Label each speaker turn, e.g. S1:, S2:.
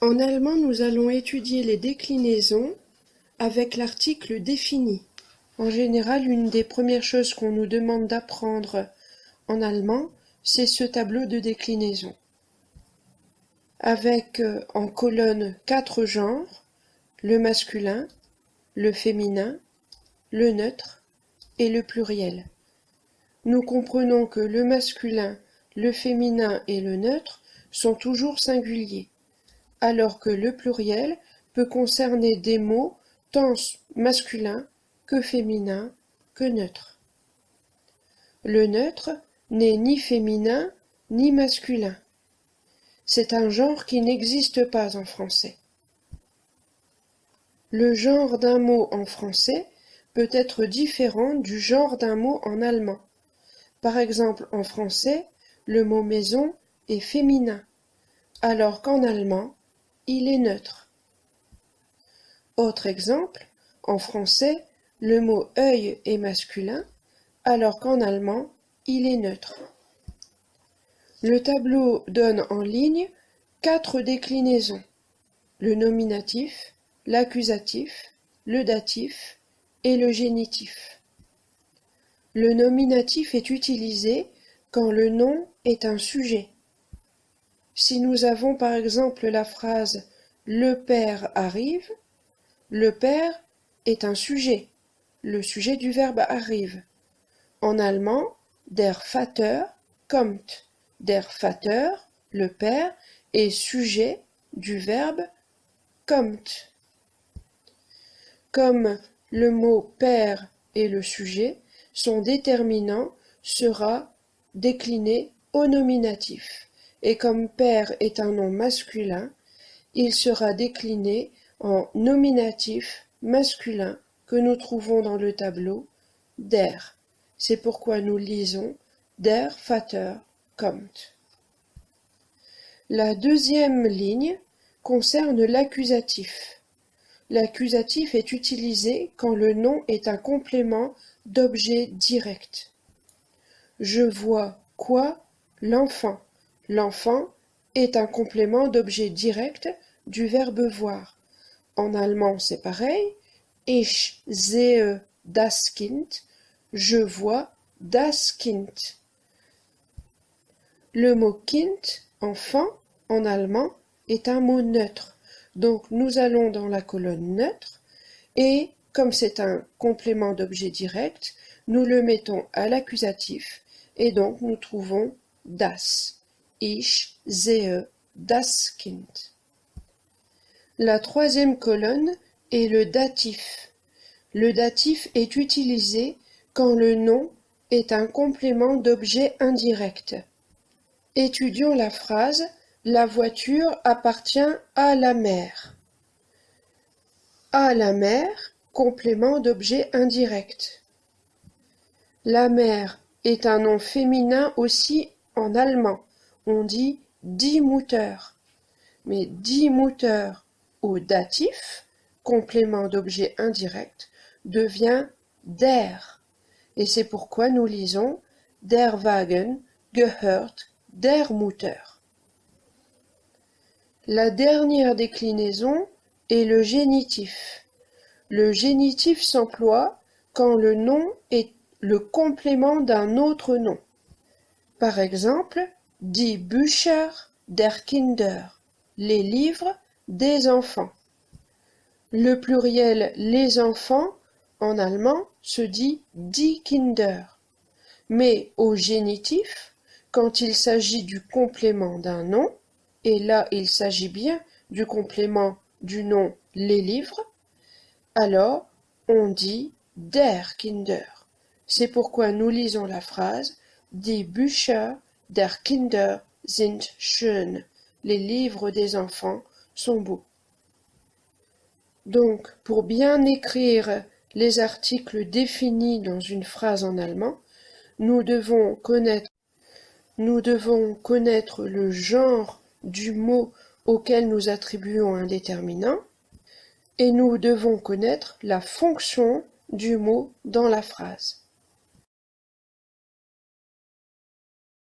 S1: En allemand, nous allons étudier les déclinaisons avec l'article défini. En général, une des premières choses qu'on nous demande d'apprendre en allemand, c'est ce tableau de déclinaison. Avec en colonne 4 genres, le masculin, le féminin, le neutre et le pluriel. Nous comprenons que le masculin, le féminin et le neutre sont toujours singuliers, alors que le pluriel peut concerner des mots tant masculins que féminins que neutres. Le neutre n'est ni féminin ni masculin. C'est un genre qui n'existe pas en français. Le genre d'un mot en français peut être différent du genre d'un mot en allemand. Par exemple, en français, le mot maison est féminin, alors qu'en allemand, il est neutre. Autre exemple, en français, le mot œil est masculin, alors qu'en allemand, il est neutre. Le tableau donne en ligne 4 déclinaisons: le nominatif, l'accusatif, le datif et le génitif. Le nominatif est utilisé quand le nom est un sujet. Si nous avons par exemple la phrase « Le père arrive », le père est un sujet, le sujet du verbe arrive. En allemand, der Vater kommt. Der Vater, le père, est sujet du verbe kommt. Comme le mot père et le sujet, son déterminant sera décliné au nominatif. Et comme père est un nom masculin, il sera décliné en nominatif masculin que nous trouvons dans le tableau der. C'est pourquoi nous lisons der Vater kommt. La deuxième ligne concerne l'accusatif. L'accusatif est utilisé quand le nom est un complément d'objet direct. Je vois quoi? L'enfant. L'enfant est un complément d'objet direct du verbe voir. En allemand, c'est pareil. Ich sehe das Kind. Je vois das Kind. Le mot Kind, enfant, en allemand, est un mot neutre. Donc nous allons dans la colonne neutre et, comme c'est un complément d'objet direct, nous le mettons à l'accusatif et donc nous trouvons das. Ich sehe das Kind. La troisième colonne est le datif. Le datif est utilisé quand le nom est un complément d'objet indirect. Étudions la phrase « La voiture appartient à la mère ». À la mère, complément d'objet indirect. La mère est un nom féminin aussi en allemand. On dit die Mutter. Mais die Mutter au datif, complément d'objet indirect, devient der. Et c'est pourquoi nous lisons der Wagen gehört der Mutter. La dernière déclinaison est le génitif. Le génitif s'emploie quand le nom est le complément d'un autre nom. Par exemple, die Bücher der Kinder, les livres des enfants. Le pluriel les enfants en allemand se dit die Kinder. Mais au génitif, quand il s'agit du complément d'un nom, et là il s'agit bien du complément du nom les livres, alors on dit der Kinder. C'est pourquoi nous lisons la phrase Die Bücher der Kinder sind schön. Les livres des enfants sont beaux. Donc, pour bien écrire les articles définis dans une phrase en allemand, nous devons connaître le genre du mot auquel nous attribuons un déterminant et nous devons connaître la fonction du mot dans la phrase.